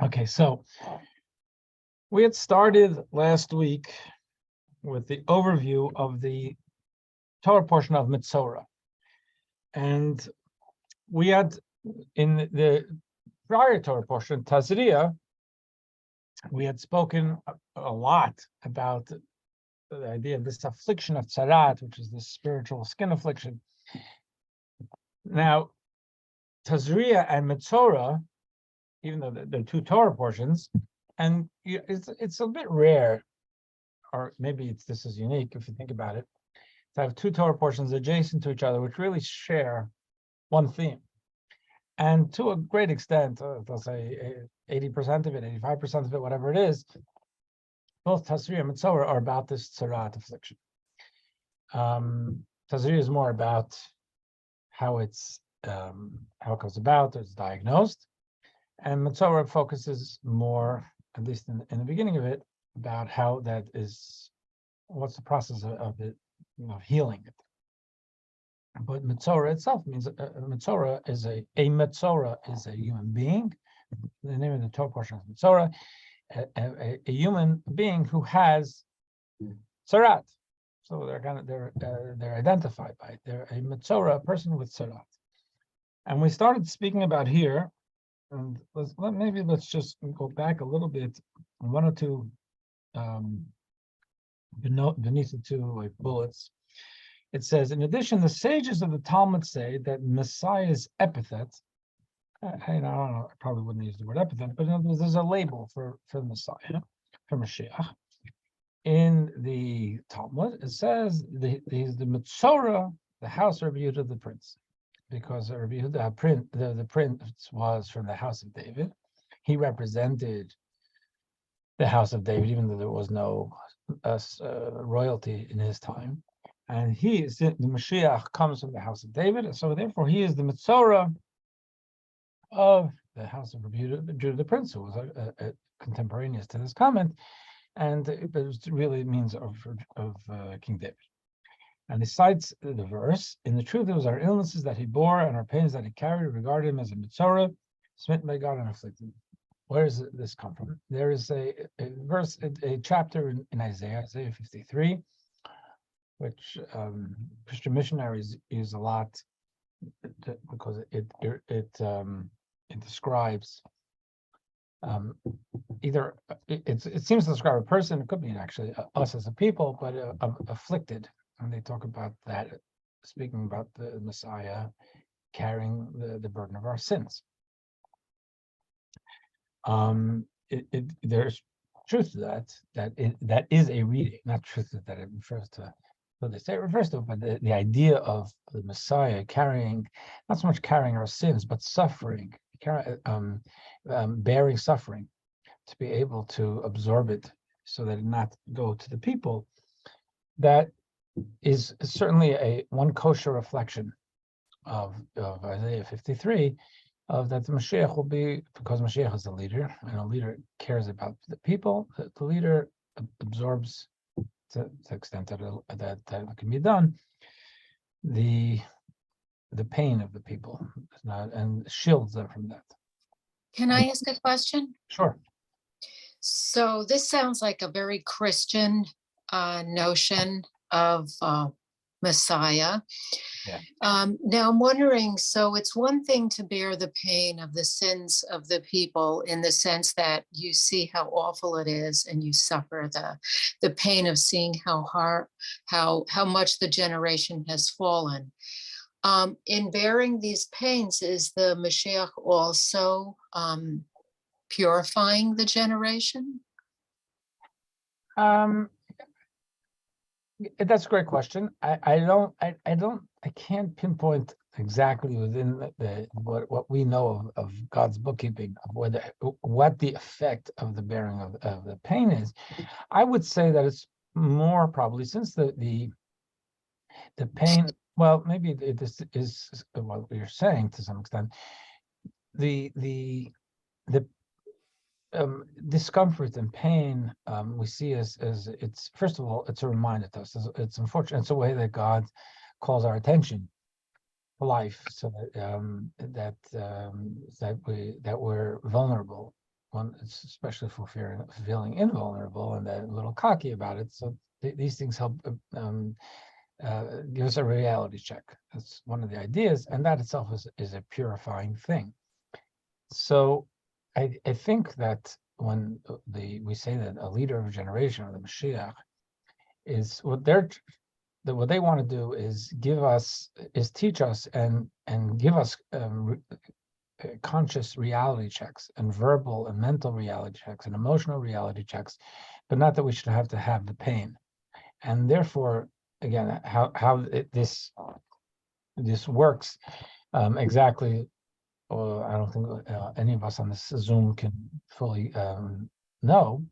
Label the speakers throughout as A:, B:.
A: Okay, so we had started last week with the overview of the Torah portion of Mitzorah. And we had, in the prior Torah portion, Tazria, we had spoken a lot about the idea of this affliction of Tzarat, which is the spiritual skin affliction. Now, Tazria and Mitzorah, even though they're two Torah portions, and it's a bit rare, or maybe this is unique if you think about it, to have two Torah portions adjacent to each other, which really share one theme. And to a great extent, they'll say 80% of it, 85% of it, whatever it is, both Tazria and Mitzorah are about this Tzarat affliction. Tazria is more about how it comes about, it's diagnosed, and Mitzorah focuses more, at least in the beginning of it, about how that is, what's the process of it, healing it. But Mitzorah itself means Mitzorah is a human being. The name of the Torah portion is Mitzorah, a human being who has Tzarat. So they're identified by it. They're a Mitzorah, a person with Tzarat. And we started speaking about here, and let's just go back a little bit, one or two beneath the two bullets. It says, in addition, the sages of the Talmud say that Messiah's epithet, I don't know, I probably wouldn't use the word epithet, but there's a label for the Messiah, for Mashiach. In the Talmud, it says he's the Mitzorah, the house of Rabbi Yehuda the prince, because Rabbi Yehuda, the prince was from the house of David. He represented the house of David, even though there was no royalty in his time. And the Mashiach comes from the house of David, and so therefore he is the Mitzorah of the house of Rabbi Yehuda the prince, who was a contemporaneous to this comment, and it really means of King David. And he cites the verse, in the truth it was our illnesses that he bore and our pains that he carried, regarded him as a Mitzorah, smitten by God and afflicted. Where does this come from? There is a verse, a chapter in Isaiah 53, which Christian missionaries use a lot because it describes either it seems to describe a person, it could be actually us as a people, but afflicted, and they talk about that, speaking about the Messiah carrying the burden of our sins. There's truth to that is a reading, not truth that it refers to. So they say it refers to, but the idea of the Messiah carrying, not so much carrying our sins, but suffering, bearing suffering, to be able to absorb it so that it not go to the people. That is certainly one kosher reflection of Isaiah 53, of that the Mashiach will be, because Mashiach is a leader, and a leader cares about the people, the leader absorbs, to the extent that can be done, the pain of the people, and shields them from that.
B: Can I ask a question?
A: Sure.
B: So this sounds like a very Christian notion of Messiah.
A: Yeah.
B: Now I'm wondering, so it's one thing to bear the pain of the sins of the people, in the sense that you see how awful it is and you suffer the pain of seeing how much the generation has fallen. In bearing these pains, is the Mashiach also purifying the generation?
A: That's a great question. I can't pinpoint exactly within what we know of God's bookkeeping of what the effect of the bearing of the pain is. I would say that it's more probably, since the pain. Well, maybe this is what you're saying to some extent. The discomfort and pain we see as it's, first of all, it's a reminder to us. It's unfortunate. It's a way that God calls our attention to life, so that we're vulnerable, one, it's especially for feeling invulnerable and a little cocky about it. So these things help give us a reality check. That's one of the ideas, and that itself is a purifying thing. So I think that when we say that a leader of a generation, or the Mashiach, is what they want to do is teach us and give us conscious reality checks and verbal and mental reality checks and emotional reality checks, but not that we should have to have the pain. And therefore, again, how this works exactly, I don't think any of us on this Zoom can fully know.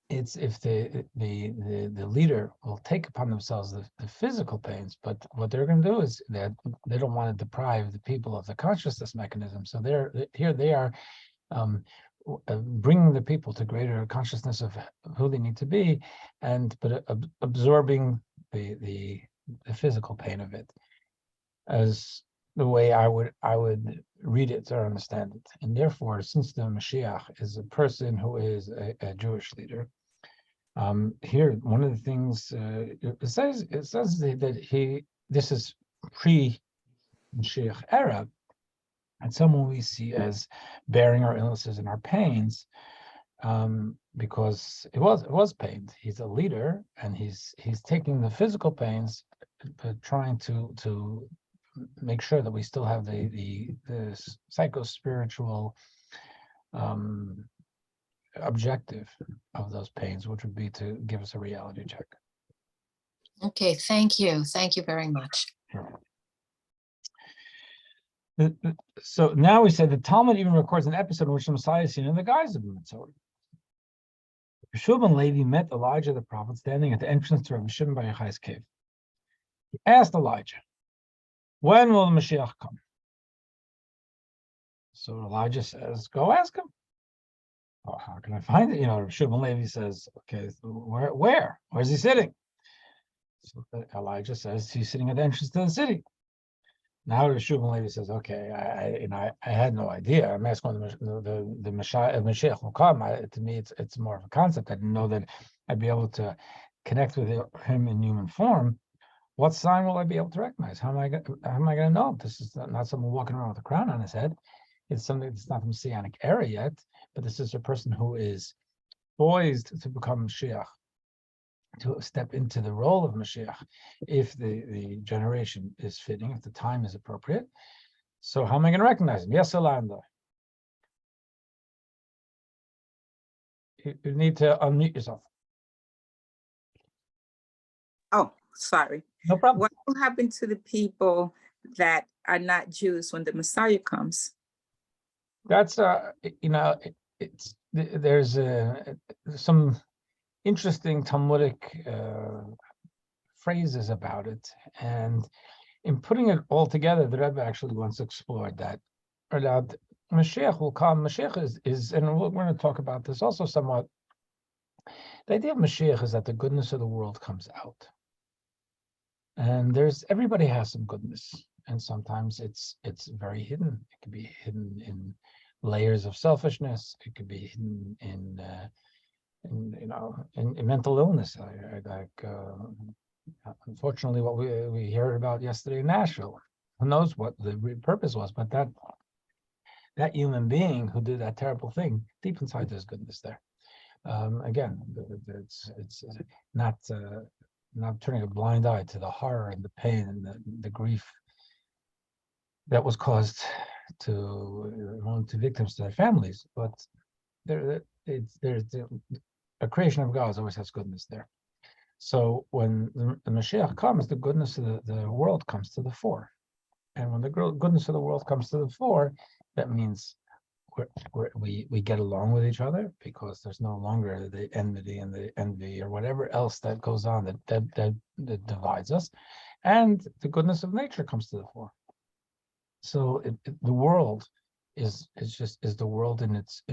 A: It's if the leader will take upon themselves the physical pains, but what they're going to do is that they don't want to deprive the people of the consciousness mechanism. So they are bringing the people to greater consciousness of who they need to be, but absorbing the physical pain of it, as the way I would read it or understand it. And therefore, since the Mashiach is a person who is a Jewish leader, here one of the things it says that this is pre-Mashiach era, and someone we see as bearing our illnesses and our pains, because it was pain. He's a leader, and he's taking the physical pains, but trying to make sure that we still have the psycho-spiritual objective of those pains, which would be to give us a reality check.
B: Okay, thank you. Thank you very much.
A: Sure. So now we say the Talmud even records an episode in which the Messiah is seen in the guise of a Mitzvah. Yeshua ben Levi met Elijah the prophet standing at the entrance to Rabbi Shimon bar Yochai's cave. He asked Elijah, "When will the Mashiach come?" So Elijah says, "Go ask him." "Oh, how can I find it?" Rabbi Shimon ben Levi says, "Okay, so where's he sitting?" So Elijah says he's sitting at the entrance to the city. Now the Shimon Levi says, "Okay, I had no idea. I'm asking when the Mashiach will come. To me, it's more of a concept. I didn't know that I'd be able to connect with him in human form. What sign will I be able to recognize? How am I going to know? This is not someone walking around with a crown on his head. It's something that's not the Messianic era yet, but this is a person who is poised to become Mashiach, to step into the role of Mashiach, if the generation is fitting, if the time is appropriate. So how am I going to recognize him?" Yes, Alanda. You need to unmute yourself.
C: Oh, sorry.
A: No problem.
C: What will happen to the people that are not Jews when the Messiah comes?
A: That's there's some interesting Talmudic phrases about it, and in putting it all together, the Rebbe actually once explored that. Or that Mashiach will come. Mashiach is, and we're going to talk about this also somewhat. The idea of Mashiach is that the goodness of the world comes out, and everybody has some goodness, and sometimes it's very hidden. It can be hidden in layers of selfishness. It could be hidden in mental illness. Unfortunately, what we heard about yesterday in Nashville, who knows what the purpose was, but that human being who did that terrible thing, deep inside there's goodness there. Again, it's not turning a blind eye to the horror and the pain and the grief that was caused to victims, to their families, but there's a creation of God always has goodness there. So when the Mashiach comes, the goodness of the world comes to the fore. And when the goodness of the world comes to the fore, that means we get along with each other, because there's no longer the enmity and the envy or whatever else that goes on that divides us. And the goodness of nature comes to the fore. So the world is the world in its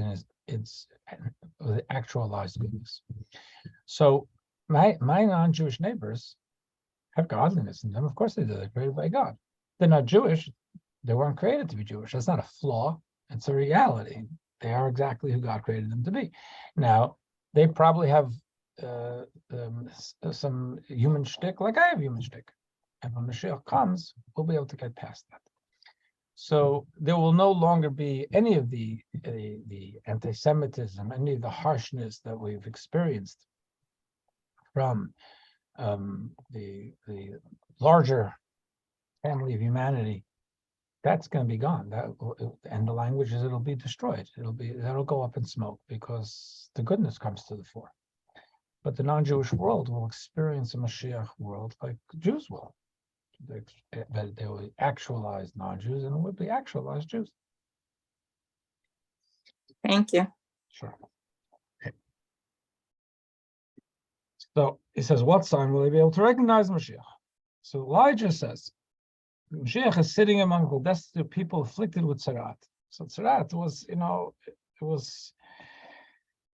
A: actualized goodness. So my non-Jewish neighbors have godliness in them. Of course they do. They're created by God. They're not Jewish. They weren't created to be Jewish. That's not a flaw. It's a reality. They are exactly who God created them to be. Now, they probably have some human shtick, like I have human shtick. And when Mashiach comes, we'll be able to get past that. So there will no longer be any of the anti-Semitism, any of the harshness that we've experienced from the larger family of humanity. That's going to be gone. And the languages, it'll be destroyed. That'll go up in smoke because the goodness comes to the fore. But the non-Jewish world will experience a Mashiach world like Jews will. They will be actualized non-Jews and will be actualized Jews.
C: Thank you.
A: Sure. Okay. So he says, what sign will they be able to recognize the Mashiach? So Elijah says, Mashiach is sitting among the destitute people afflicted with tzarat. So tzarat was, it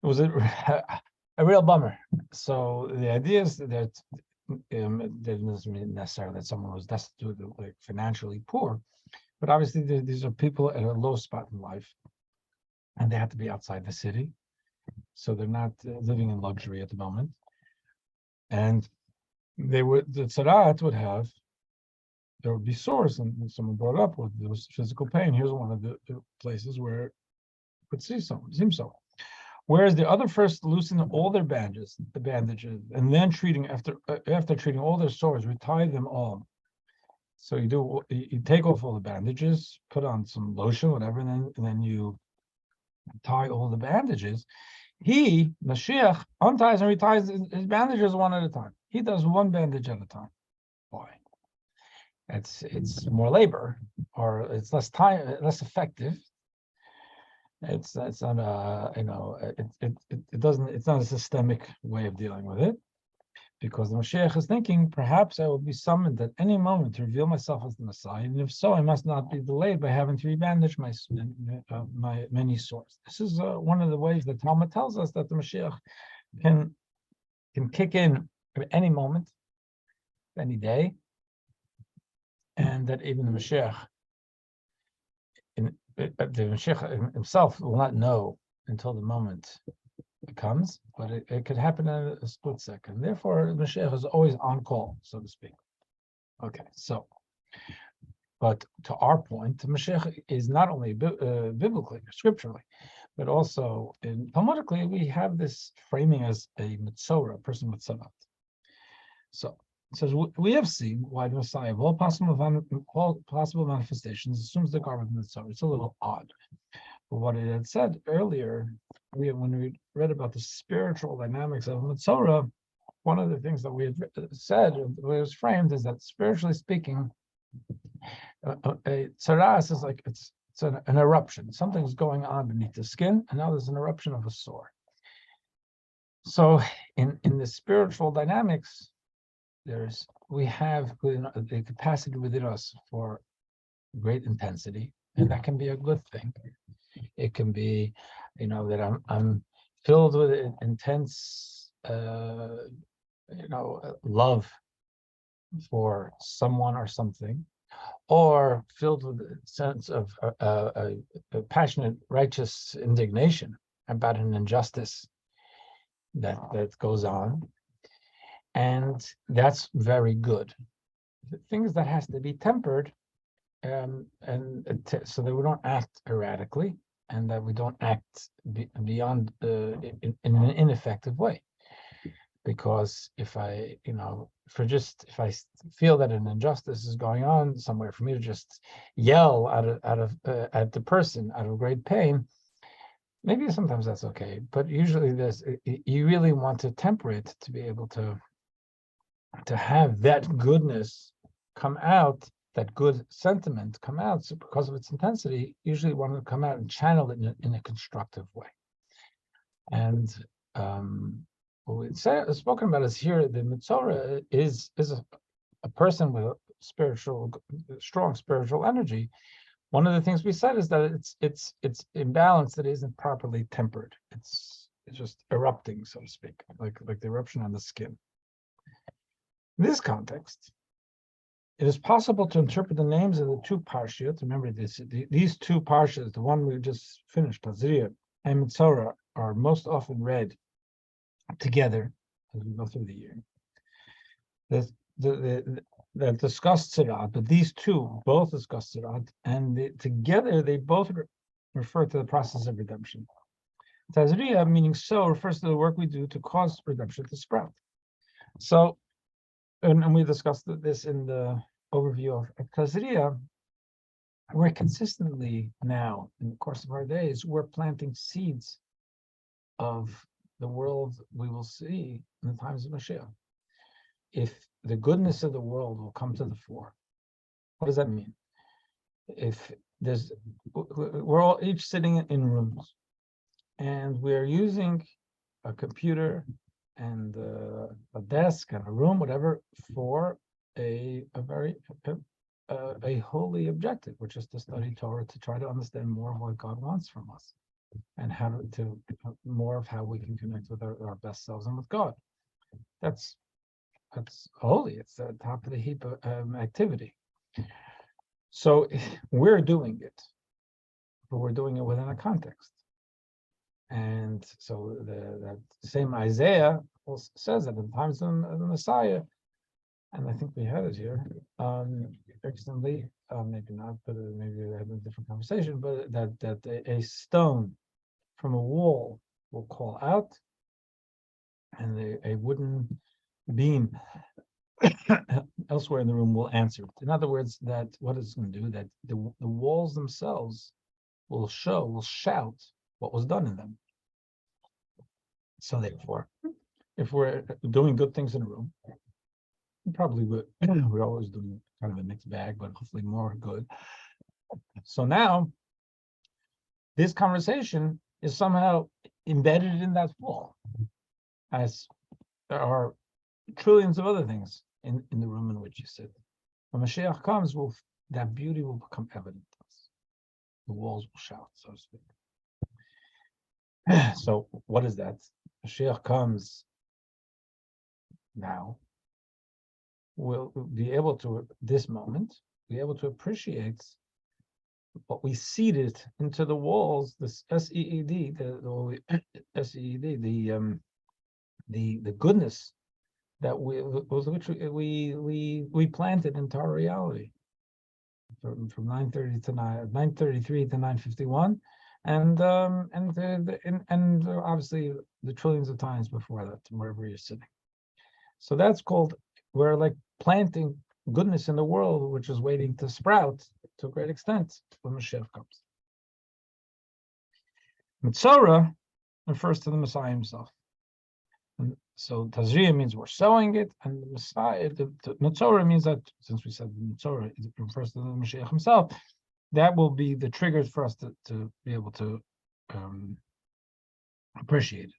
A: was a real bummer. So the idea is that it doesn't mean necessarily that someone was destitute, like financially poor, but obviously these are people at a low spot in life, and they have to be outside the city, so they're not living in luxury at the moment. And the tzarat would have, there would be sores, and someone brought up with there was physical pain. Here's one of the places where it could seem so. Whereas the other first loosen all their bandages, and then after treating all their sores, retie them all. So you take off all the bandages, put on some lotion, whatever, and then you tie all the bandages. He, Mashiach, unties and reties his bandages one at a time. He does one bandage at a time. Why? It's more labor, or it's less time, less effective. It's not it's not a systemic way of dealing with it, because the Mashiach is thinking, perhaps I will be summoned at any moment to reveal myself as the Messiah, and if so, I must not be delayed by having to rebandage my many sores. This is one of the ways that Talmud tells us that the Mashiach can kick in at any moment, any day, and that even the Mashiach the Mashiach himself will not know until the moment it comes, but it could happen in a split second. Therefore, the Mashiach is always on call, so to speak. Okay, so, but to our point, the Mashiach is not only biblically, scripturally, but also Talmudically, we have this framing as a mitzorah, a person with tzarat. So it says, we have seen why the Messiah of all possible manifestations assumes the garment of mitzorah. It's a little odd. But what it had said earlier, when we read about the spiritual dynamics of mitzorah, one of the things that we had said, the way it was framed, is that spiritually speaking, a tzaras is like it's an eruption. Something's going on beneath the skin, and now there's an eruption of a sore. So in the spiritual dynamics, we have the capacity within us for great intensity, and that can be a good thing. It can be, that I'm filled with intense, love for someone or something, or filled with a sense of a passionate, righteous indignation about an injustice that goes on. And that's very good. The things that has to be tempered, so that we don't act erratically, and that we don't act beyond in an ineffective way. Because if I feel that an injustice is going on somewhere, for me to just yell at the person out of great pain, maybe sometimes that's okay. But usually you really want to temper it to be able to have that goodness come out, that good sentiment come out. So because of its intensity, usually want to come out and channel it in a constructive way. And what we've spoken about is here, the mitzorah is a person with a strong spiritual energy. One of the things we said is that it's imbalanced, that it isn't properly tempered. It's just erupting, so to speak, like the eruption on the skin. In this context, it is possible to interpret the names of the two parshiyot. Remember these two parshiyot, the one we just finished, Tazria and Mitzorah, are most often read together as we go through the year. That discuss Tzirad, but these two both discuss Tzirad, and together they both refer to the process of redemption. Tazria, meaning sow, refers to the work we do to cause redemption to sprout. So, and we discussed this in the overview of Tazria. We're consistently now, in the course of our days, we're planting seeds of the world we will see in the times of Mashiach. If the goodness of the world will come to the fore, what does that mean? If we're all each sitting in rooms, and we're using a computer and a desk and a room, whatever, for a holy objective, which is to study Torah, to try to understand more of what God wants from us, and how to more of how we can connect with our best selves and with God. That's holy. It's the top of the heap activity. So we're doing it, but we're doing it within a context. And so that same Isaiah also says that in the times of the Messiah, and I think we had it here, recently, maybe not, but maybe we had a different conversation, but that a stone from a wall will call out, and a wooden beam elsewhere in the room will answer it. In other words, that what it's going to do, that the walls themselves will shout what was done in them. So therefore, if we're doing good things in a room, probably we're always doing kind of a mixed bag, but hopefully more good. So now, this conversation is somehow embedded in that wall, as there are trillions of other things in the room in which you sit. When Mashiach comes, that beauty will become evident to us. The walls will shout, so to speak. So what is that? Mashiach comes now. We'll be able to, this moment, be able to appreciate what we seeded into the walls, this SEED, the goodness that we planted into our reality from 933 to 951, and obviously the trillions of times before that, wherever you're sitting. So that's called, we're like planting goodness in the world, which is waiting to sprout to a great extent when Mashiach comes. Mitzorah refers to the Messiah himself. And so Tazria means we're sowing it, and the Messiah, the Mitzorah means that, since we said Mitzorah, it refers to the Mashiach himself, that will be the triggers for us to be able to appreciate it.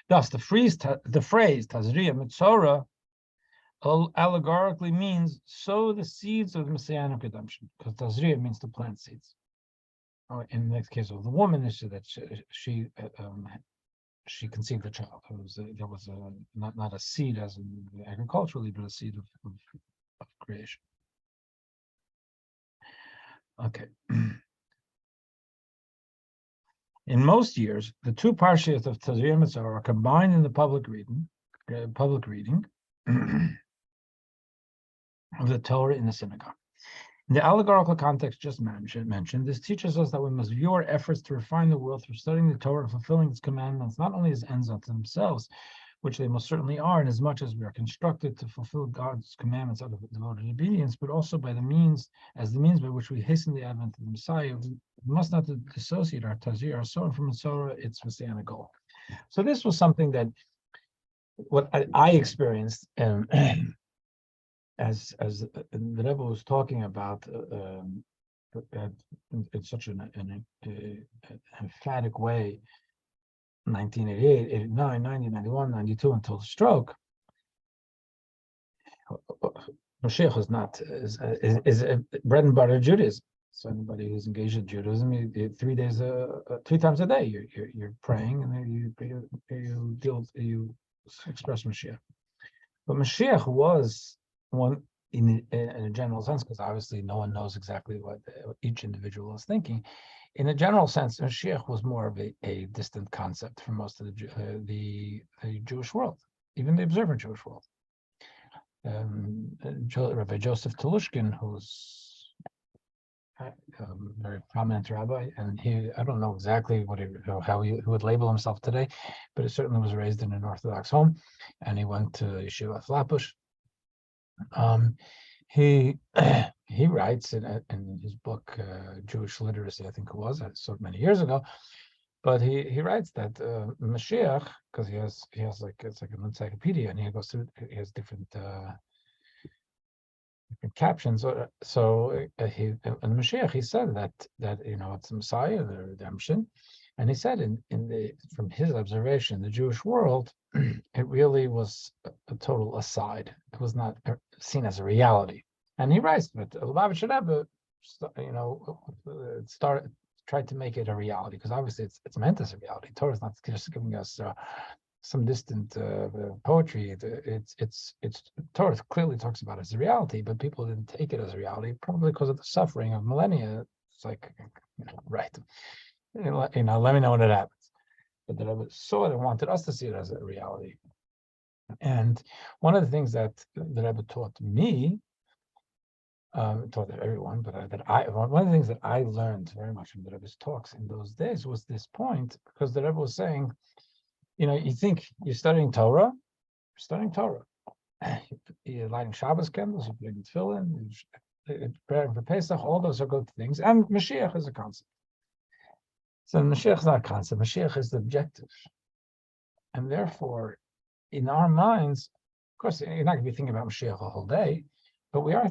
A: Thus, the phrase Tazria Mitzorah allegorically means sow the seeds of the Messianic redemption, because Tazria means to plant seeds. In the next case of the woman, is that she conceived a child. There was not a seed as in agriculturally, but a seed of creation. Okay. In most years, the two parshiyot of Tazria and Mitzorah are combined in the public reading of the Torah in the synagogue. In the allegorical context just mentioned, this teaches us that we must view our efforts to refine the world through studying the Torah and fulfilling its commandments, not only as ends unto themselves, which they most certainly are, inasmuch as we are constructed to fulfill God's commandments out of devoted obedience, but also by the means by which we hasten the advent of the Messiah. We must not dissociate our Tazir, our soul, from Torah, its Messianic goal. So this was something that what I experienced, as the Rebbe was talking about in such an emphatic way, 1988, 89, 90, 91, 92, until the stroke. Mashiach is bread and butter Judaism. So anybody who's engaged in Judaism, 3 days, 3 times a day, you're praying, and then you express Mashiach. But Mashiach was one in a general sense, because obviously no one knows exactly what each individual is thinking. In a general sense, Mashiach was more of a distant concept for most of the Jewish world, even the observant Jewish world. Rabbi Joseph Telushkin, who's a very prominent rabbi, and I don't know exactly how he would label himself today, but he certainly was raised in an Orthodox home, and he went to Yeshiva Flatbush. He writes in his book Jewish Literacy, I think it was, so many years ago, but he writes that Mashiach, because he has like, it's like an encyclopedia, and he goes through, he has different captions. So in Mashiach, he said that it's the Messiah, the redemption, and he said from his observation, the Jewish world, it really was a total aside. It was not seen as a reality. And he writes that Lubavitcher Rebbe, tried to make it a reality, because obviously it's meant as a reality. Torah is not just giving us some distant poetry. It's Torah clearly talks about it as a reality, but people didn't take it as a reality, probably because of the suffering of millennia. It's like, right. Let me know when it happens. But the Rebbe saw it and wanted us to see it as a reality. And one of the things that the Rebbe taught me, taught everyone, but one of the things that I learned very much from the Rebbe's talks in those days was this point, because the Rebbe was saying, you think you're studying Torah, you're lighting Shabbos candles, you're putting tefillin, you're preparing for Pesach, all those are good things, and Mashiach is a concept. So Mashiach is not a concept, Mashiach is the objective. And therefore, in our minds, of course, you're not going to be thinking about Mashiach a whole day, but we are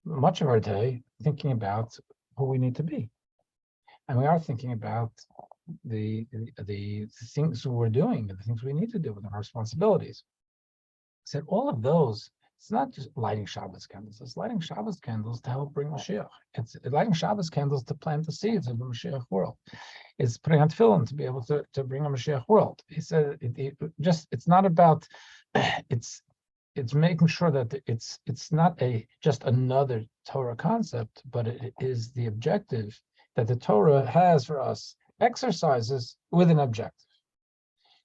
A: much of our day thinking about who we need to be. And we are thinking about the things we're doing, and the things we need to do, and our responsibilities. Said all of those, it's not just lighting Shabbos candles, it's lighting Shabbos candles to help bring Mashiach. It's lighting Shabbos candles to plant the seeds of the Mashiach world. It's putting on tefillin to be able to bring a Mashiach world. He said it's not about, it's making sure that it's not just another Torah concept, but it is the objective that the Torah has for us, exercises with an objective.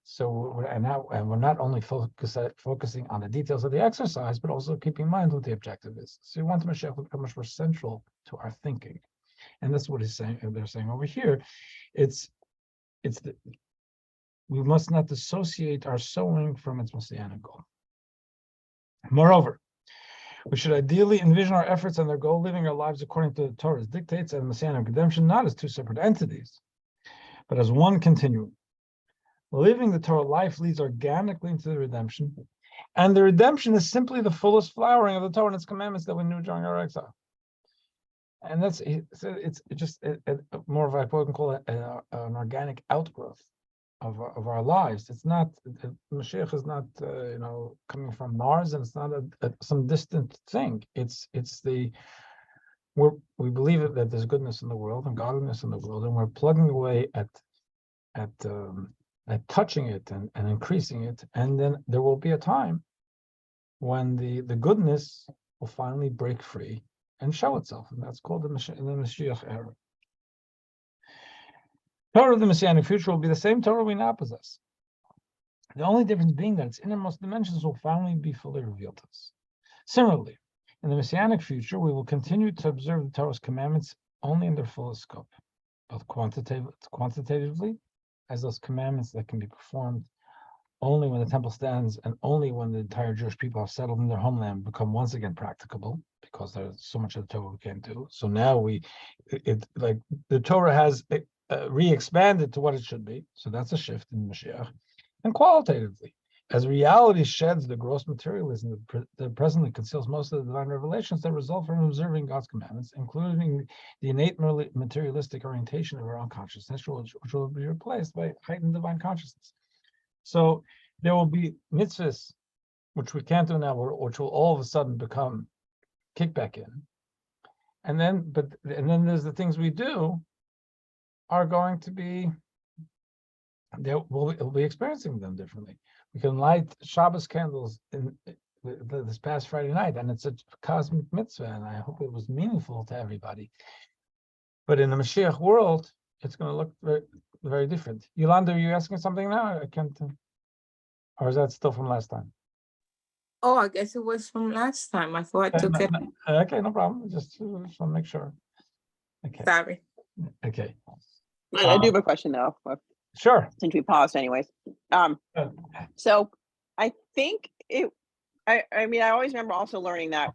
A: So we're not only focusing on the details of the exercise, but also keeping in mind what the objective is. So we want the Mashiach to become much more central to our thinking, and that's what he's saying. They're saying over here, we must not dissociate our sowing from its messianic goal. Moreover, we should ideally envision our efforts and their goal, living our lives according to the Torah's dictates and messianic redemption, not as two separate entities, but as one continuum. Living the Torah life leads organically into the redemption, and the redemption is simply the fullest flowering of the Torah and its commandments that we knew during our exile. And it's just more of what we can call an organic outgrowth of our lives. It's not, Mashiach is not coming from Mars, and it's not some distant thing. We believe that there's goodness in the world and godliness in the world, and we're plugging away at touching it and increasing it, and then there will be a time when the goodness will finally break free and show itself, and that's called the Mashiach era. Torah of the Messianic future will be the same Torah we now possess. The only difference being that its innermost dimensions will finally be fully revealed to us. Similarly, in the Messianic future, we will continue to observe the Torah's commandments only in their fullest scope, both quantitatively, as those commandments that can be performed only when the temple stands and only when the entire Jewish people have settled in their homeland, become once again practicable, because there's so much of the Torah we can't do. So now the Torah has re-expanded to what it should be. So that's a shift in Mashiach. And qualitatively, as reality sheds the gross materialism that presently conceals most of the divine revelations that result from observing God's commandments, including the innate materialistic orientation of our own consciousness, which will be replaced by heightened divine consciousness. So there will be mitzvahs, which we can't do now, which will all of a sudden become kickback in. And then there's the things we do are going to be, we'll be experiencing them differently. We can light Shabbos candles this past Friday night, and it's a cosmic mitzvah, and I hope it was meaningful to everybody. But in the Mashiach world, it's going to look very, very different. Yolanda, are you asking something now? I can't. Or is that still from last time?
C: Oh, I guess it was from last time. I thought I took it.
A: Okay, no problem. Just want to make sure. Okay.
C: Sorry.
A: Okay.
D: I do have a question though,
A: Sure.
D: since we paused anyways. So I think I mean, I always remember also learning that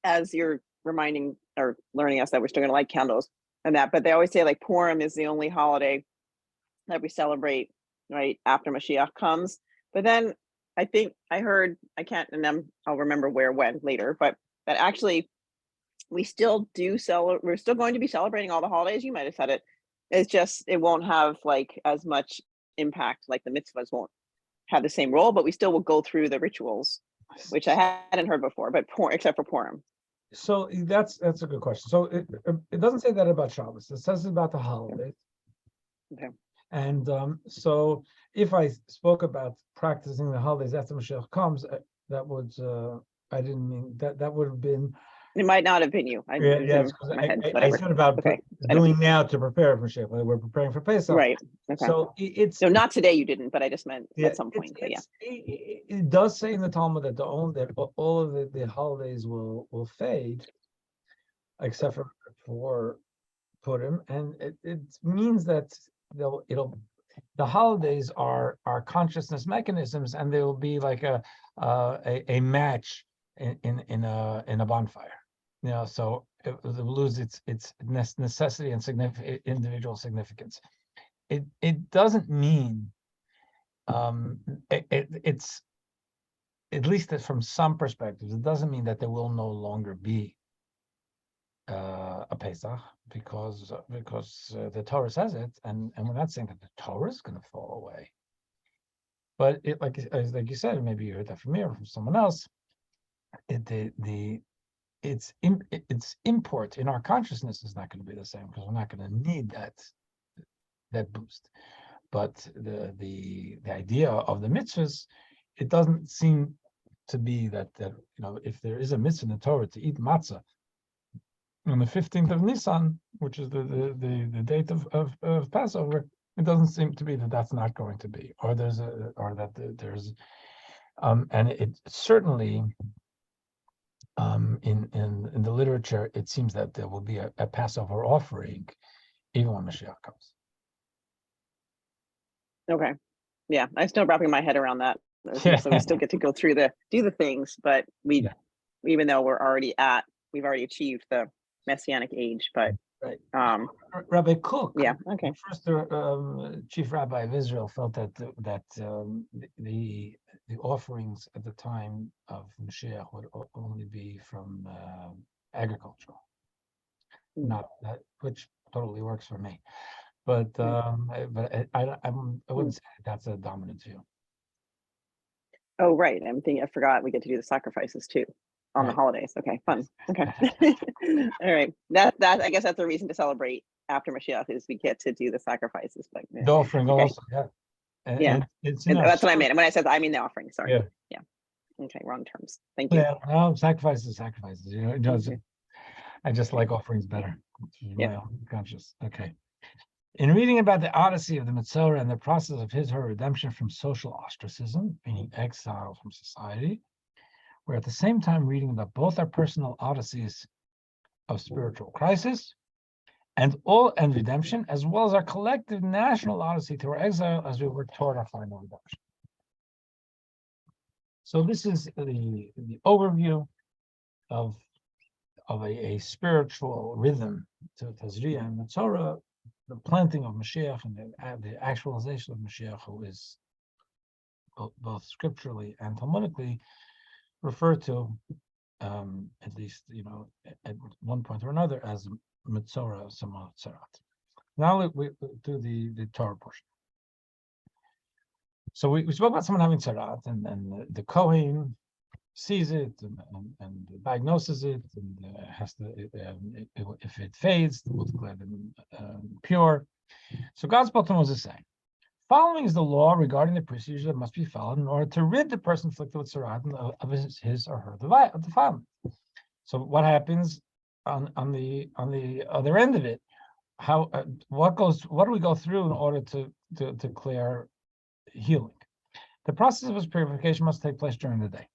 D: as you're reminding or learning us that we're still gonna light candles and that, but they always say like Purim is the only holiday that we celebrate right after Mashiach comes. But then I think I heard, I can't, and I'll remember where, when later, but that actually we still do we're still going to be celebrating all the holidays. You might have said it. It's just, it won't have like as much impact, like the mitzvahs won't have the same role, but we still will go through the rituals, which I hadn't heard before, but except for Purim.
A: So that's a good question. So it doesn't say that about Shabbos. It says about the holidays.
D: Okay.
A: And so if I spoke about practicing the holidays after Mashiach comes, that would I didn't mean that would have been.
D: It might not have been you.
A: Yes, because I said about doing now to prepare for Mashiach. We're preparing for Pesach.
D: Right. Okay.
A: So it's
D: no, not today. You didn't, but I just meant at some point. But yeah,
A: it does say in the Talmud that all of the holidays will fade, except for Purim, and it means that the holidays are consciousness mechanisms, and they will be like a match in a bonfire. So it will lose its necessity and individual significance. It doesn't mean it's, at least from some perspectives, it doesn't mean that there will no longer be a Pesach, because the Torah says it, and we're not saying that the Torah is going to fall away. But it, like you said, maybe you heard that from me or from someone else. Its import in our consciousness is not going to be the same, because we're not going to need that boost. But the idea of the mitzvahs, it doesn't seem to be that if there is a mitzvah in the Torah to eat matzah on the 15th of Nisan, which is the date of Passover, it doesn't seem to be that that's not going to be, or there's and it certainly in the literature, it seems that there will be a Passover offering even when Mashiach comes.
D: Okay. Yeah, I'm still wrapping my head around that. So we still get to go through do the things, but even though we've already achieved the Messianic age, but
A: right. Rabbi Cook,
D: yeah, okay,
A: first chief rabbi of Israel, felt that the offerings at the time of Mashiach would only be from agricultural, not that, which totally works for me. But I wouldn't say that's a dominant view.
D: Oh, right. I forgot we get to do the sacrifices too on the holidays. Okay, fun. Okay. All right. That I guess that's a reason to celebrate after Mashiach, is we get to do the sacrifices. But
A: the offering also,
D: And that's what I meant. And when I said I mean the offering, sorry. Yeah. Okay, wrong terms. Thank you.
A: Yeah, well, sacrifices. I just like offerings better. Yeah. Conscious. Okay. In reading about the odyssey of the Metzora and the process of her redemption from social ostracism, meaning exile from society, we're at the same time reading about both our personal odysseys of spiritual crisis and redemption, as well as our collective national odyssey through our exile as we work toward our final redemption. So this is the overview of a spiritual rhythm to Tazria and Metzora, the planting of Mashiach and the actualization of Mashiach, who is both scripturally and Talmudically referred to, at least at one point or another, as Metzora Samah Tzarat. Now we do the Torah portion. So we spoke about someone having Tzarat, and the Kohen sees it and diagnoses it, and has to, if it fades, we'll declare them pure. So God spoke to Moses saying, Following is the law regarding the procedure that must be followed in order to rid the person afflicted with tzara'at of his or her defilement. So what happens on the other end of it? How what do we go through in order to declare healing? The process of his purification must take place during the day.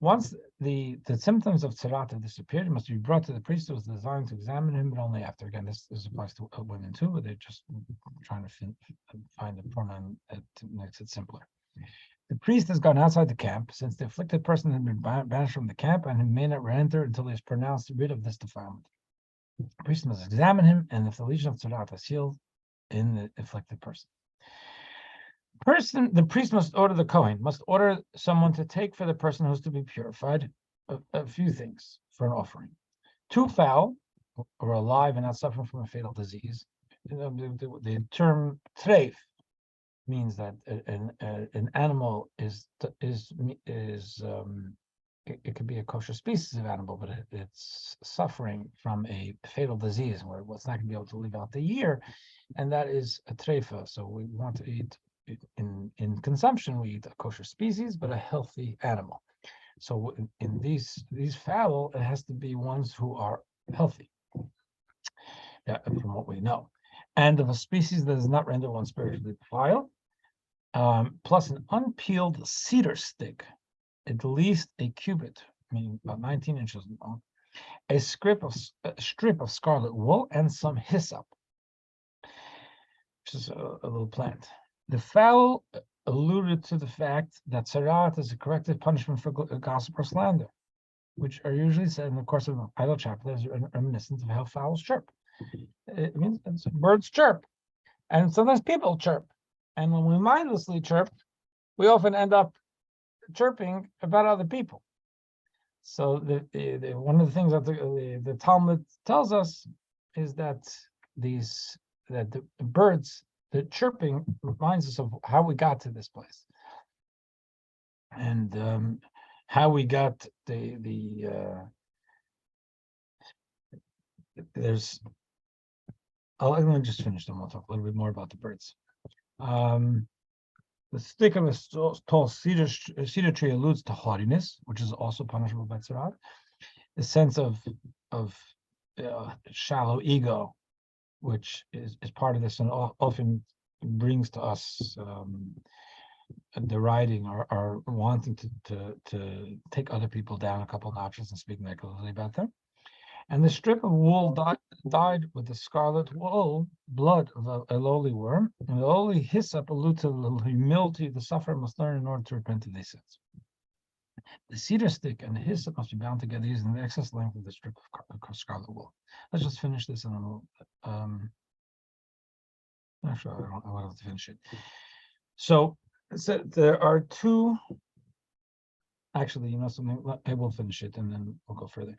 A: Once the symptoms of tzara'at have disappeared, it must be brought to the priest who was designed to examine him, but only after. Again, this applies to women too, but they're just trying to find a pronoun that makes it simpler. The priest has gone outside the camp, since the afflicted person had been banished from the camp, and he may not re-enter until he is pronounced rid of this defilement. The priest must examine him, and if the lesion of tzara'at is healed in the afflicted person. The priest must order the Kohen, must order someone to take for the person who's to be purified a few things for an offering. 2 fowl, or alive and not suffering from a fatal disease. The term treif means that an animal it could be a kosher species of animal, but it's suffering from a fatal disease where it's not going to be able to live out the year, and that is a treifa. So we want to eat in consumption. We eat a kosher species, but a healthy animal. So in these fowl, it has to be ones who are healthy, from what we know, and of a species that does not render one spiritually defiled. Plus an unpeeled cedar stick, at least a cubit, meaning about 19 inches long, a strip of scarlet wool, and some hyssop, which is a little plant. The fowl alluded to the fact that tzara'at is a corrective punishment for gossip or slander, which are usually said in the course of an idle chapter as reminiscent of how fowls chirp. It means birds chirp, and sometimes people chirp. And when we mindlessly chirp, we often end up chirping about other people. So one of the things that the Talmud tells us is that the birds, the chirping reminds us of how we got to this place, and how we got there's. Let me just finish them. We'll talk a little bit more about the birds. The stick of a tall cedar tree alludes to haughtiness, which is also punishable by tzara'at. The sense of shallow ego, which is part of this, and often brings to us deriding or wanting to take other people down a couple notches and speak negatively about them. And the strip of wool dyed with the scarlet wool blood of a lowly worm, and the lowly hyssop allude to the humility the sufferer must learn in order to repent of these sins. The cedar stick and the hyssop must be bound together using the excess length of the strip of scarlet wool. Let's just finish this, and then we'll. Actually, I don't have to finish it. So there are 2. Actually, you know something? I will finish it, and then we'll go further.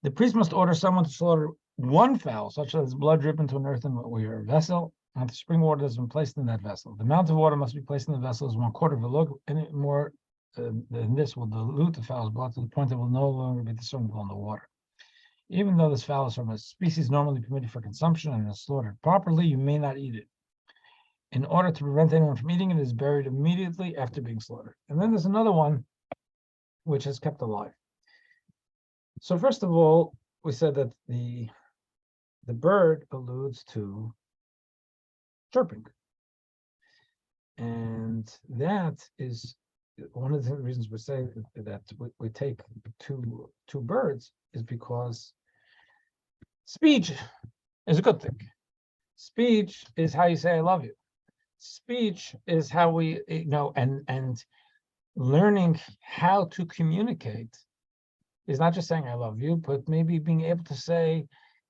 A: The priest must order someone to slaughter 1 fowl, such that its blood drip into an earthenware vessel, and the spring water has been placed in that vessel. The amount of water must be placed in the vessel is 1/4 of a lug. Any more than this will dilute the fowl's blood to the point that it will no longer be discernible in the water. Even though this fowl is from a species normally permitted for consumption and is slaughtered properly, you may not eat it. In order to prevent anyone from eating it, it is buried immediately after being slaughtered. And then there's another one which is kept alive. So first of all, we said that the bird alludes to chirping, and that is one of the reasons we're saying that we take two birds is because speech is a good thing. Speech is how you say I love you. Speech is how we and learning how to communicate is not just saying I love you, but maybe being able to say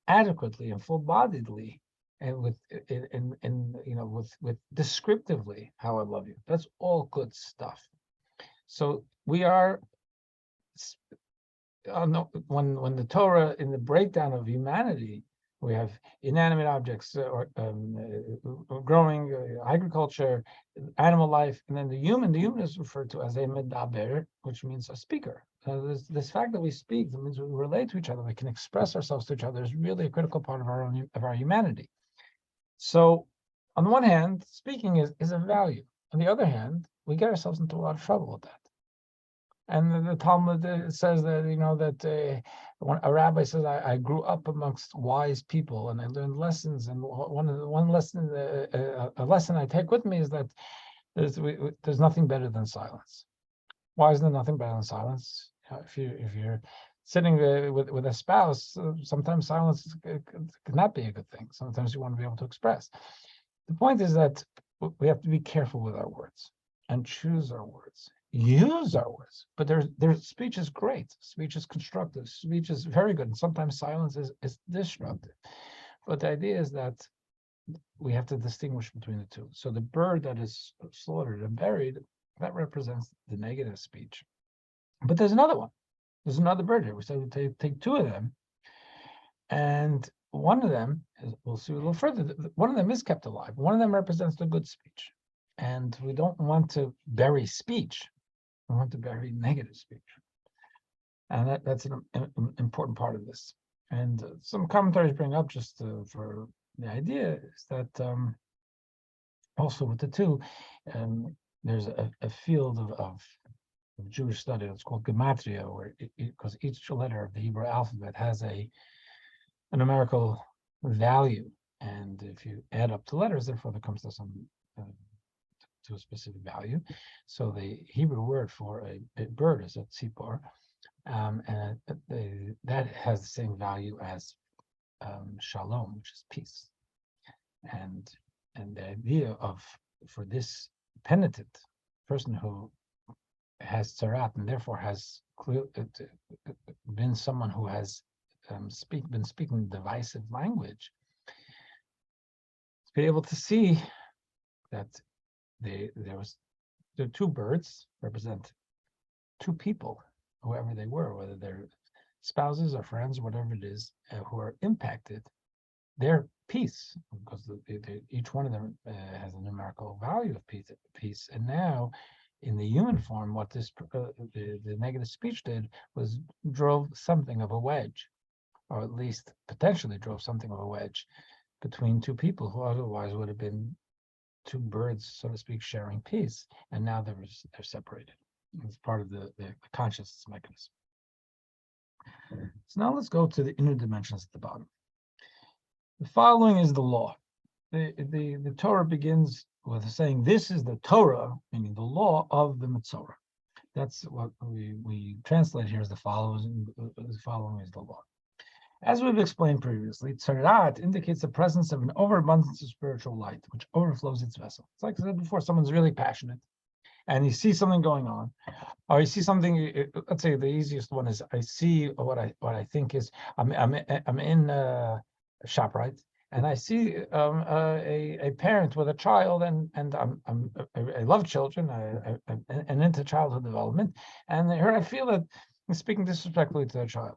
A: adequately and full-bodedly and with descriptively how I love you. That's all good stuff. So we are when the Torah, in the breakdown of humanity, we have inanimate objects or growing, agriculture, animal life, and then the human is referred to as a medaber, which means a speaker. This fact that we speak, that means we relate to each other, we can express ourselves to each other, is really a critical part of our humanity. So on the one hand, speaking is a value. On the other hand, we get ourselves into a lot of trouble with that. And the Talmud says that, that when a rabbi says, I grew up amongst wise people and I learned lessons. And one lesson, a lesson I take with me is that there's nothing better than silence. Why is there nothing better than silence? If you're sitting with a spouse, sometimes silence cannot be a good thing. Sometimes you want to be able to express. The point is that we have to be careful with our words and choose our words. Use our words, but their speech is great. Speech is constructive. Speech is very good. And sometimes silence is destructive. But the idea is that we have to distinguish between the two. So the bird that is slaughtered and buried, that represents the negative speech. But there's another one. There's another bird here. We said we take two of them. And one of them, we'll see a little further, one of them is kept alive. One of them represents the good speech. And we don't want to bury speech. We want to bury negative speech. And that's an important part of this. And some commentaries bring up just for the idea is that also with the two, there's a field of Jewish study that's called gematria, where because each letter of the Hebrew alphabet has a numerical value, and if you add up the letters, therefore there comes to some to a specific value. So the Hebrew word for a bird is a tzipor, and that has the same value as shalom, which is peace. And the idea for this penitent person who has tzarat and therefore has been someone who has been speaking divisive language, to be able to see that the two birds represent two people, whoever they were, whether they're spouses or friends, whatever it is, who are impacted. Their peace, because each one of them has a numerical value of peace. And now, in the human form, what this the negative speech did was drove something of a wedge, or at least potentially drove something of a wedge between two people who otherwise would have been two birds, so to speak, sharing peace. And now they're separated. It's part of the consciousness mechanism. So now let's go to the inner dimensions at the bottom. The following is the law. The Torah begins with saying, this is the Torah, meaning the law of the Mitzorah. That's what we translate here as the following is the law. As we've explained previously, tzarat indicates the presence of an overabundance of spiritual light, which overflows its vessel. It's like I said before, someone's really passionate, and you see something going on, or you see something. Let's say the easiest one is I see what I think is I'm in ShopRite, and I see a parent with a child, and I love children, I'm into childhood development, and here I feel that I'm speaking disrespectfully to the child,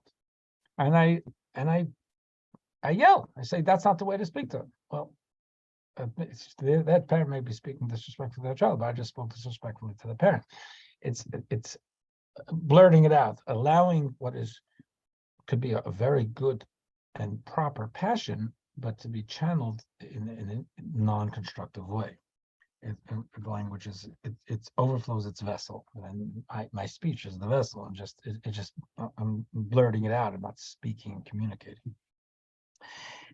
A: and I yell. I say that's not the way to speak to them. Well, that parent may be speaking disrespectfully to their child, but I just spoke disrespectfully to the parent. It's blurting it out, allowing what could be a very good and proper passion, but to be channeled in a non-constructive way. The language it overflows its vessel, and my speech is the vessel. I'm blurting it out. I'm not speaking and communicating.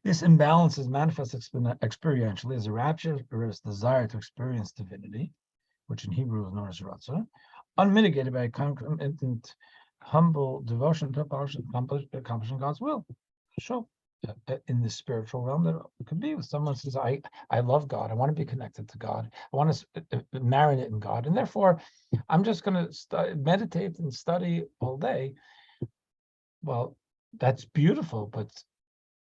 A: This imbalance is manifest experientially as a rapturous desire to experience divinity, which in Hebrew is known as ratzah, unmitigated by a concomitant, humble devotion to accomplishing God's will. Sure. In the spiritual realm, that it could be if someone says, I love God, I want to be connected to God, I want to marinate in God, and therefore I'm just going to meditate and study all day. Well, that's beautiful, but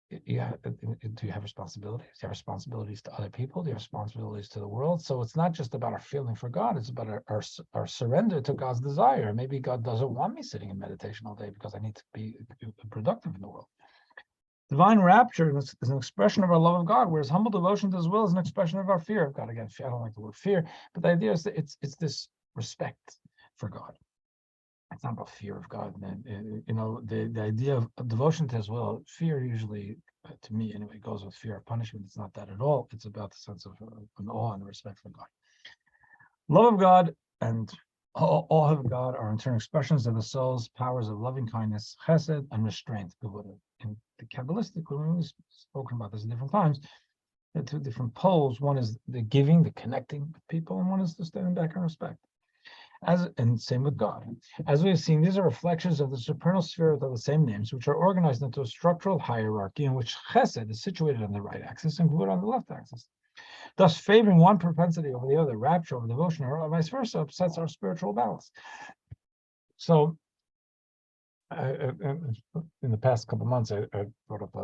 A: do you have responsibilities? Do you have responsibilities to other people? Do you have responsibilities to the world? So it's not just about our feeling for God, it's about our surrender to God's desire. Maybe God doesn't want me sitting in meditation all day because I need to be productive in the world. Divine rapture is an expression of our love of God, whereas humble devotion as well is an expression of our fear of God. Again, I don't like the word fear, but the idea is that it's this respect for God. It's not about fear of God. The idea of devotion to His will, fear usually to me anyway, goes with fear of punishment. It's not that at all. It's about the sense of an awe and respect for God. Love of God and awe of God are in turn expressions of the soul's powers of loving kindness, chesed, and restraint. In the Kabbalistic, we've spoken about this at different times. There are two different poles. One is the giving, the connecting with people, and one is the standing back and respect. And same with God. As we have seen, these are reflections of the supernal sphere of the same names, which are organized into a structural hierarchy in which chesed is situated on the right axis and gvura on the left axis. Thus, favoring one propensity over the other, rapture over devotion, or vice versa, upsets our spiritual balance. So, in the past couple of months, I brought up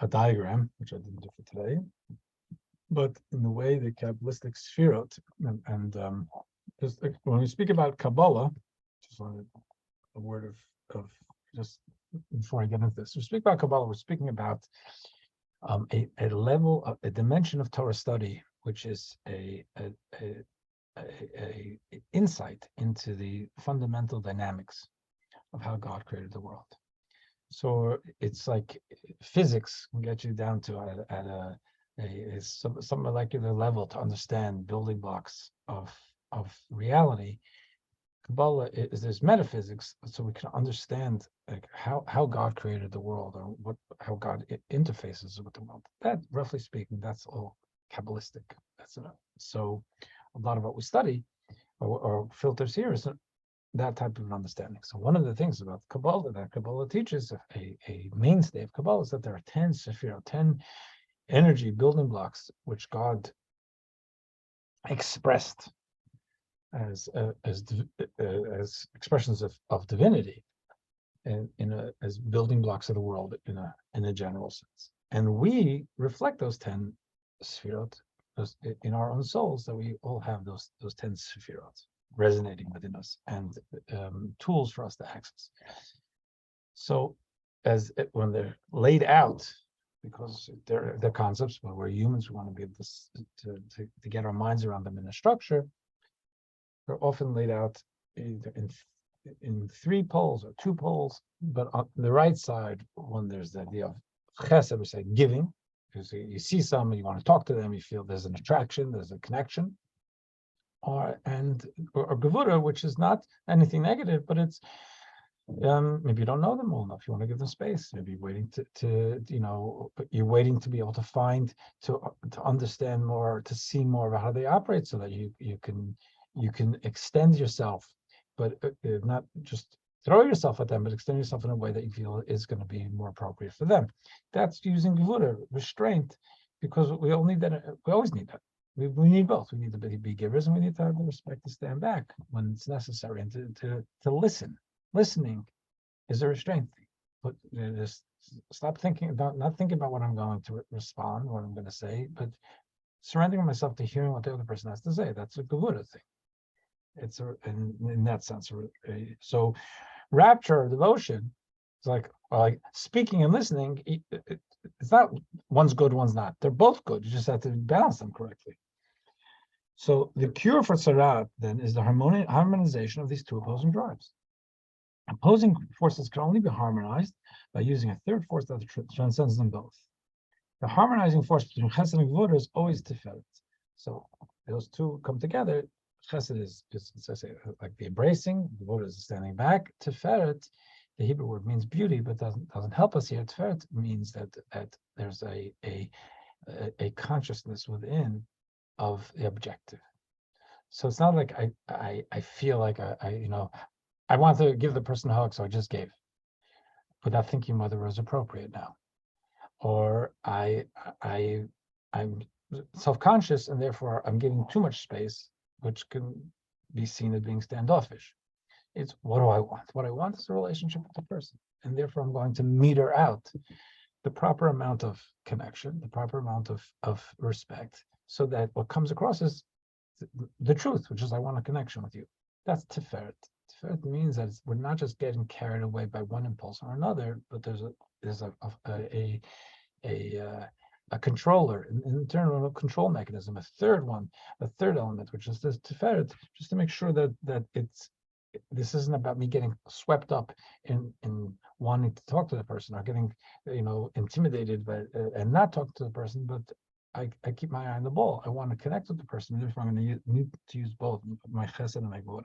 A: a diagram, which I didn't do for today, but in the way the Kabbalistic Sefirot, and just when we speak about Kabbalah, just wanted a word of just before I get into this, we speak about Kabbalah, we're speaking about a level, a dimension of Torah study, which is a insight into the fundamental dynamics of how God created the world. So it's like physics can get you down to some molecular level to understand building blocks of reality. Kabbalah is metaphysics, so we can understand like how God created the world, or how God interfaces with the world. That, roughly speaking, that's all Kabbalistic. That's enough. So a lot of what we study or filters here is that type of an understanding. So one of the things about Kabbalah that Kabbalah teaches, a mainstay of Kabbalah, is that there are 10 Sefirot, 10 energy building blocks which God expressed as expressions of divinity, and as building blocks of the world in a general sense. And we reflect those 10 Sefirot in our own souls, that we all have those 10 Sefirot resonating within us, and tools for us to access. So when they're laid out, because they're concepts, but we're humans, we want to be able to get our minds around them in a structure. They're often laid out either in 3 poles or 2 poles, but on the right side, when there's the idea of chesed, we say giving, because you see someone, you want to talk to them, you feel there's an attraction, there's a connection, or gevura, which is not anything negative, but it's maybe you don't know them well enough. You want to give them space. Maybe you're waiting you're waiting to be able to find, to understand more, to see more about how they operate, so that you can extend yourself, but not just throw yourself at them, but extend yourself in a way that you feel is going to be more appropriate for them. That's using gevura, restraint, because we all need that. We always need that. We need both. We need to be givers, and we need to have the respect to stand back when it's necessary, and to listen. Listening is a restraint thing. But just stop not thinking about what I'm going to respond, what I'm going to say, but surrendering myself to hearing what the other person has to say. That's a gevura thing. It's in that sense. So rapture or devotion is like speaking and listening. It's not one's good, one's not. They're both good. You just have to balance them correctly. So the cure for tzaraat then is the harmonization of these two opposing drives. Opposing forces can only be harmonized by using a third force that transcends them both. The harmonizing force between chesed and gevura is always tiferet. So those two come together. Chesed is I say, like the embracing. Gevura is the standing back. Tiferet, the Hebrew word, means beauty, but doesn't help us here. Tiferet means that there's a consciousness within of the objective. So it's not like I feel like I want to give the person a hug, so I just gave, without thinking whether it was appropriate now. Or I'm self-conscious, and therefore I'm giving too much space, which can be seen as being standoffish. It's what do I want? What I want is a relationship with the person, and therefore I'm going to meter out the proper amount of connection, the proper amount of respect, so that what comes across is the truth, which is I want a connection with you. That's tiferet. Tiferet means that we're not just getting carried away by one impulse or another, but there's a controller, an internal control mechanism, a third element, which is this tiferet, just to make sure that this isn't about me getting swept up in wanting to talk to the person or getting, intimidated by and not talk to the person, but I keep my eye on the ball. I want to connect with the person. Therefore, I'm going to need to use both my chesed and my gvura.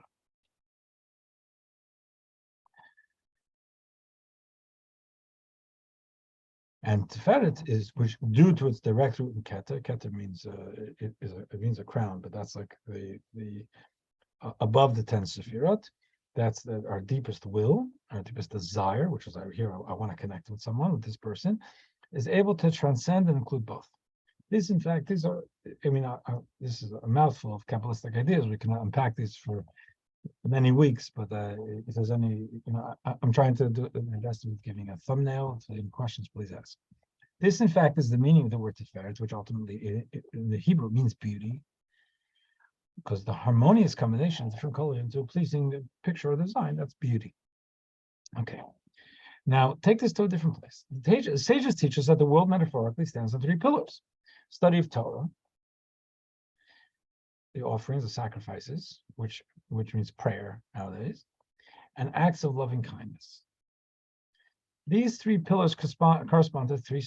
A: And Tiferet is, which due to its direct root in Keter. Keter means it means a crown, but that's like the above the 10 Sefirot. That's our deepest will, our deepest desire, which is here. I want to connect with someone, with this person, is able to transcend and include both. This, in fact, these are. I mean, this is a mouthful of Kabbalistic ideas. We can unpack these for many weeks, but if there's any, I'm trying to do my best with giving a thumbnail. If there are any questions, please ask. This, in fact, is the meaning of the word Tiferet, which ultimately in the Hebrew means beauty, because the harmonious combination of different colors into a pleasing picture or design, that's beauty. Okay. Now, take this to a different place. The sages teach us that the world metaphorically stands on 3 pillars: study of Torah, the offerings, the sacrifices, which means prayer nowadays, and acts of loving kindness. These 3 pillars correspond to 3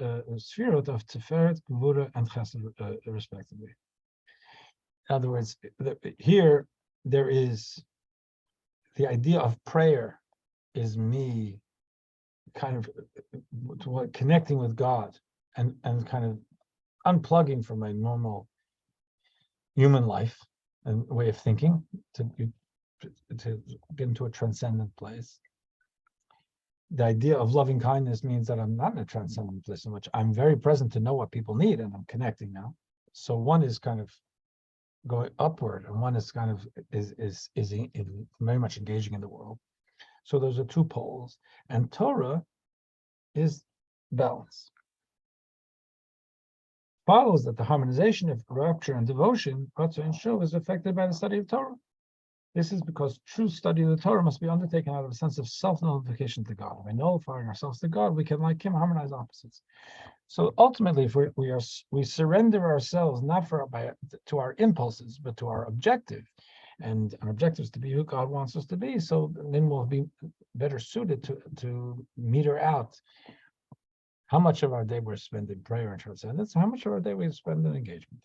A: sefirot of Tiferet, Gvura, and Chesed, respectively. In other words, here there is the idea of prayer is me kind of connecting with God and kind of unplugging from my normal human life and way of thinking to get into a transcendent place. The idea of loving kindness means that I'm not in a transcendent place in which I'm very present to know what people need and I'm connecting now. So one is kind of going upward and one is kind of is very much engaging in the world. So those are 2 poles, and Torah is balance. Follows that the harmonization of rapture and devotion, Ratzon and Shuv, is affected by the study of Torah. This is because true study of the Torah must be undertaken out of a sense of self-nullification to God. By nullifying ourselves to God, we can, like Him, harmonize opposites. So ultimately, if we surrender ourselves not to our impulses, but to our objective, and our objective is to be who God wants us to be. So then we'll be better suited to meter out how much of our day we're spending prayer and transcendence, how much of our day we spend in engagement.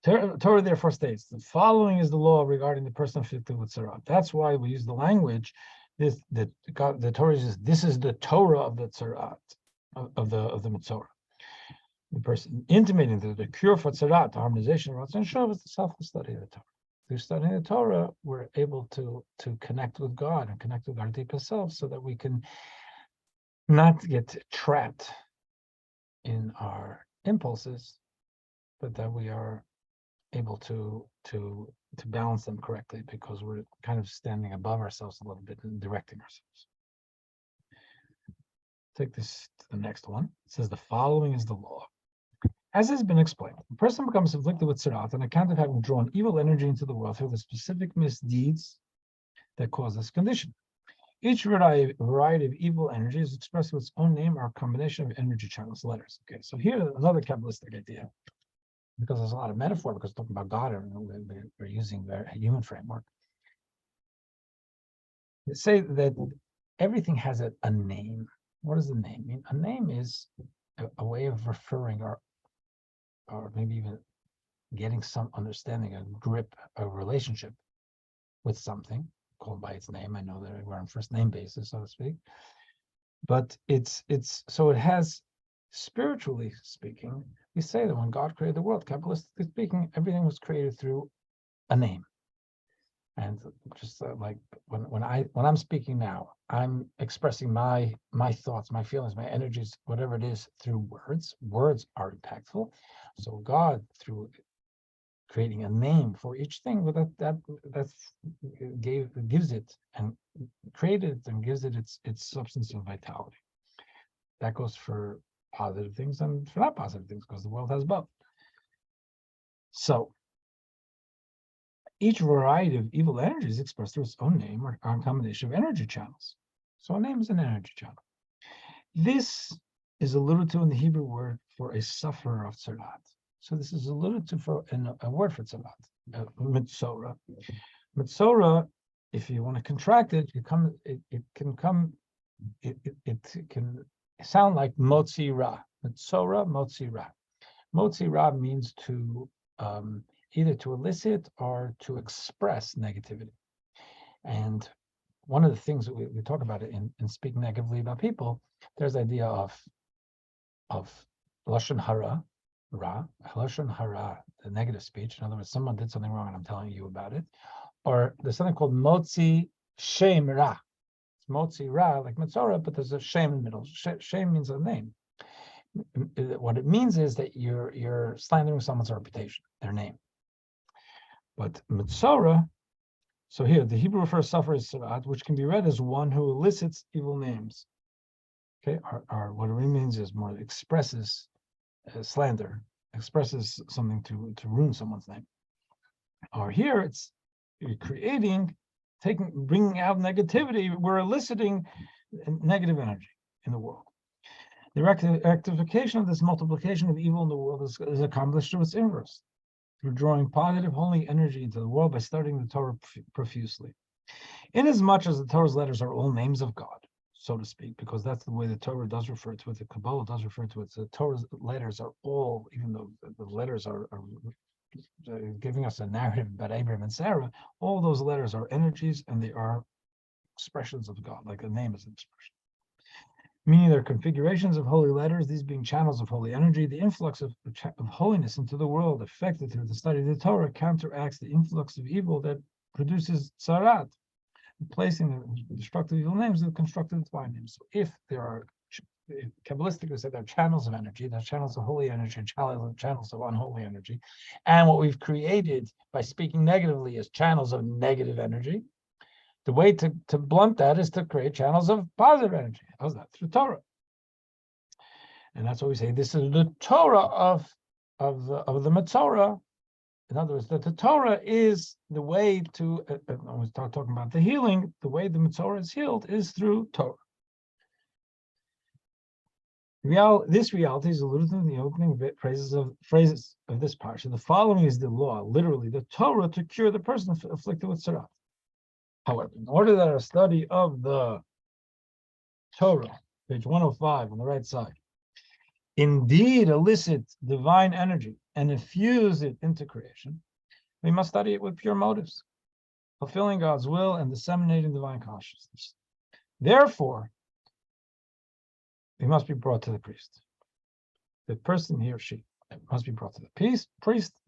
A: Torah therefore states, the following is the law regarding the person afflicted with tzara. That's why we use the language, the Torah says, this is the Torah of the tzara, of the Mitzorah. The person intimating that the cure for tzara, the harmonization of Ratzon and Shuv, is the selfless study of the Torah. Through studying the Torah, we're able to connect with God and connect with our deepest self so that we can not get trapped in our impulses, but that we are able to balance them correctly because we're kind of standing above ourselves a little bit and directing ourselves. Take this to the next one. It says the following is the law. As has been explained, a person becomes afflicted with tzara on account of having drawn evil energy into the world through the specific misdeeds that cause this condition. Each variety of evil energy is expressed with its own name or a combination of energy channels, letters. Okay, so here's another Kabbalistic idea, because there's a lot of metaphor, because we're talking about God, and we're using their human framework. They say that everything has a name. What does the name mean? A name is a way of referring or maybe even getting some understanding, a grip, a relationship with something called by its name. I know that we're on first name basis, so to speak. But it's so it has, spiritually speaking, we say that when God created the world, Kabbalistically speaking, everything was created through a name. And just like when I'm speaking now, I'm expressing my thoughts, my feelings, my energies, whatever it is, through words. Words are impactful. So God, through creating a name for each thing, well, that gives it and created it and gives it its substance and vitality. That goes for positive things and for not positive things, because the world has both. So each variety of evil energy is expressed through its own name or a combination of energy channels. So a name is an energy channel. This is alluded to in the Hebrew word for a sufferer of tzaraat. So this is alluded to for a word for tzaraat, mitzorah, Metzora, if you want to contract it, it can sound like motzi ra. Metzora, motzi ra. Motzi ra means to either to elicit or to express negativity. And one of the things that we talk about it in speaking negatively about people, there's the idea of lashon hara, lashon hara, the negative speech. In other words, someone did something wrong and I'm telling you about it. Or there's something called motzi shem ra. It's motzi ra, like metzora, but there's a shem in the middle. Shem means a name. What it means is that you're slandering someone's reputation, their name. But metzora, so here the Hebrew refers suffer as sarat, which can be read as one who elicits evil names. Okay, or what it really means is more expresses slander, expresses something to ruin someone's name. Or here it's you're creating, bringing out negativity. We're eliciting negative energy in the world. The rectification of this multiplication of evil in the world is accomplished through its inverse, through drawing positive, holy energy into the world by studying the Torah profusely. Inasmuch as the Torah's letters are all names of God, so to speak, because that's the way the Torah does refer to it, the Kabbalah does refer to it. The Torah's letters are all, even though the letters are giving us a narrative about Abraham and Sarah, all those letters are energies and they are expressions of God, like a name is an expression. Meaning they're configurations of holy letters, these being channels of holy energy. The influx of holiness into the world affected through the study of the Torah counteracts the influx of evil that produces tzarat, replacing the destructive evil names with constructive divine names. So if there are, Kabbalistically said, there are channels of energy, there's channels of holy energy and channels of unholy energy. And what we've created by speaking negatively is channels of negative energy. The way to blunt that is to create channels of positive energy. How's that? Through Torah. And that's what we say. This is the Torah of the Metzora. In other words, that the Torah is the way to, when we start talking about the healing, the way the Metzora is healed is through Torah. This reality is alluded to in the opening phrases of this parsha. The following is the law, literally the Torah, to cure the person afflicted with tzara. However, in order that our study of the Torah, page 105 on the right side, indeed elicit divine energy and infuse it into creation, we must study it with pure motives, fulfilling God's will and disseminating divine consciousness. Therefore, it must be brought to the priest. The person, he or she, must be brought to the priest,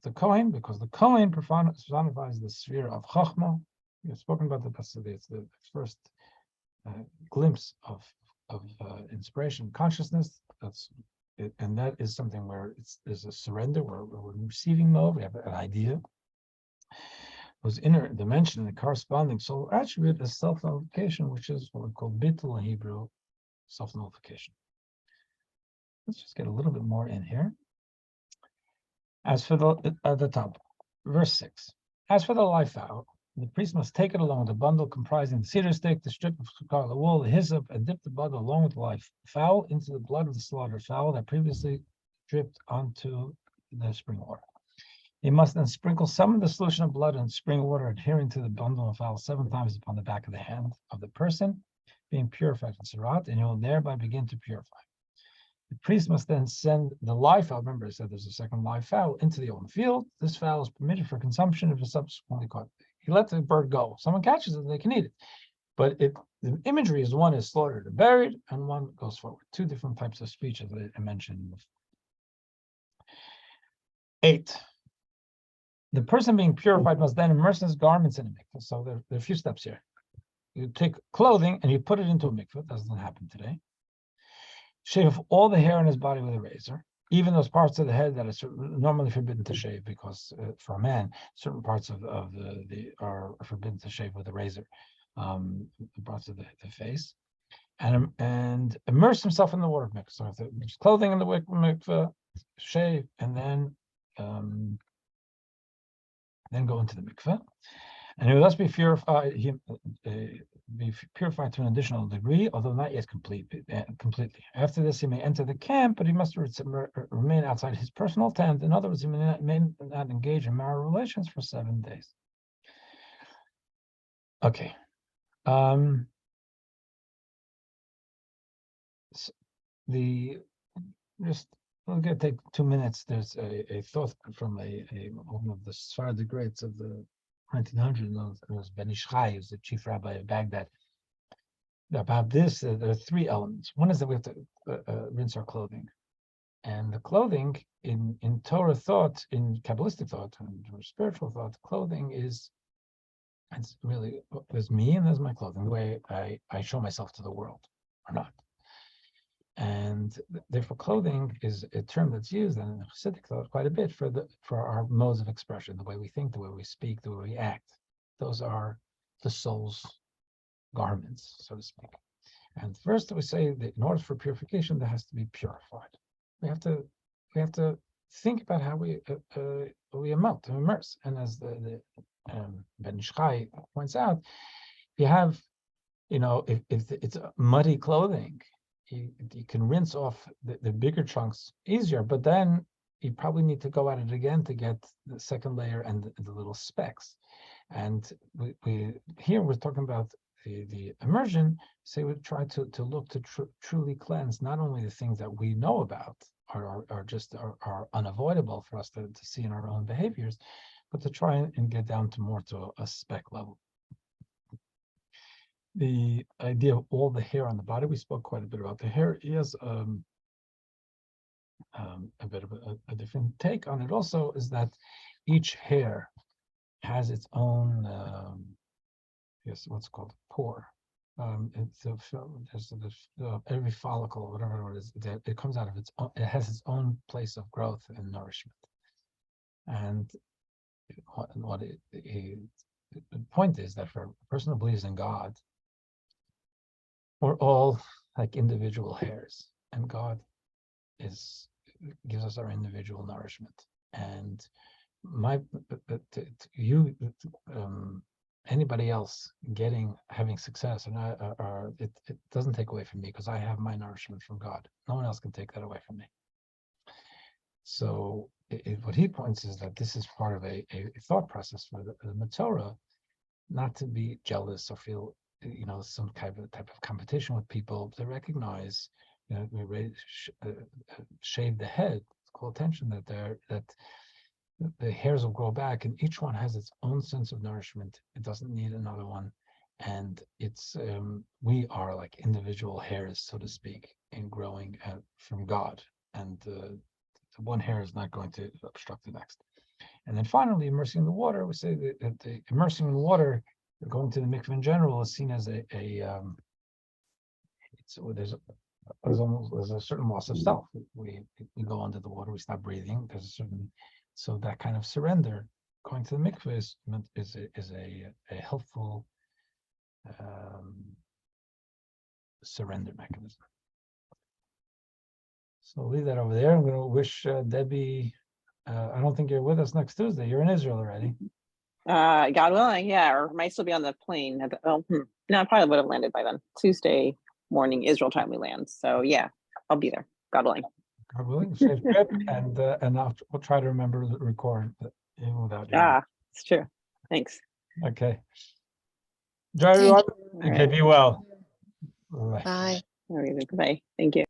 A: the Kohen, because the Kohen personifies the sphere of Chachma. We've spoken about that yesterday. It's the first glimpse of inspiration, consciousness. That's it, and that is something where there's a surrender, where we're in receiving mode. We have an idea. Those inner dimension, the corresponding soul attribute is self-nullification, which is what we call bittul in Hebrew, self-nullification. Let's just get a little bit more in here. As for the top, verse 6. As for the live fowl, the priest must take it along with a bundle comprising the cedar stick, the strip of scarlet wool, the hyssop, and dip the bundle along with the live fowl into the blood of the slaughtered fowl that previously dripped onto the spring water. He must then sprinkle some of the solution of blood and spring water adhering to the bundle of fowl 7 times upon the back of the hand of the person being purified from tzara'at, and he will thereby begin to purify. The priest must then send the live fowl, remember I said there's a second live fowl, into the open field. This fowl is permitted for consumption if it's subsequently caught. He lets the bird go. Someone catches it, they can eat it. But the imagery is one is slaughtered and buried, and one goes forward. 2 different types of speech, as I mentioned before. 8. The person being purified must then immerse his garments in a mikveh. So there are a few steps here. You take clothing and you put it into a mikveh. That doesn't happen today. Shave all the hair on his body with a razor, even those parts of the head that are normally forbidden to shave, because for a man, certain parts of the are forbidden to shave with a razor, the parts of the face, and immerse himself in the water mikveh. So if there's clothing in the mikveh, shave, and then go into the mikveh, and he will thus be purified. Be purified to an additional degree, although not yet completely. After this, he may enter the camp, but he must remain outside his personal tent. In other words, he may not engage in marital relations for 7 days. Okay. Just we're gonna take 2 minutes. There's a thought from one of the Sephardic greats of the 1900s. It was Ben Ish Chai, who's the chief rabbi of Baghdad. About this, there are 3 elements. One is that we have to rinse our clothing, and the clothing in Torah thought, in Kabbalistic thought, and spiritual thought, clothing is it's really there's me and there's my clothing, the way I show myself to the world or not. And therefore, clothing is a term that's used in Hasidic thought quite a bit for our modes of expression, the way we think, the way we speak, the way we act. Those are the soul's garments, so to speak. And first, we say that in order for purification, there has to be purified. We have to think about how we emote, immerse. And as the Ben Ish Chai points out, if you have, if it's muddy clothing, you can rinse off the bigger chunks easier, but then you probably need to go at it again to get the second layer and the little specks. And here we're talking about the immersion. So we try to look to truly cleanse not only the things that we know about are unavoidable for us to see in our own behaviors, but to try and get down to a speck level. The idea of all the hair on the body, we spoke quite a bit about the hair. He has a bit of a different take on it also, is that each hair has its own, what's called pore. Every follicle, whatever it is, it comes out of its own, it has its own place of growth and nourishment. And the point is that for a person who believes in God, we're all like individual hairs, and God gives us our individual nourishment. And anybody else having success, and it doesn't take away from me, because I have my nourishment from God. No one else can take that away from me. So what he points is that this is part of a thought process for the Torah, not to be jealous or feel some type of competition with people, to recognize, we shave the head, call attention that the hairs will grow back, and each one has its own sense of nourishment. It doesn't need another one, and it's we are like individual hairs, so to speak, in growing from God, and the one hair is not going to obstruct the next. And then finally, immersing in the water, we say that the immersing in the water, going to the mikveh in general, is seen as there's a certain loss of self. We go under the water, we stop breathing. So that kind of surrender, going to the mikveh is a helpful surrender mechanism. So I'll leave that over there. I'm going to wish Debbie. I don't think you're with us next Tuesday. You're in Israel already.
D: God willing, yeah, or might still be on the plane. No, I probably would have landed by then. Tuesday morning, Israel time we land. So yeah, I'll be there. God willing.
A: God willing, safe trip, and we'll try to remember to record even without you.
D: It's true. Thanks.
A: Okay. Enjoy everyone.
B: Thank
A: Okay, be well.
B: Bye.
D: Bye. Thank you.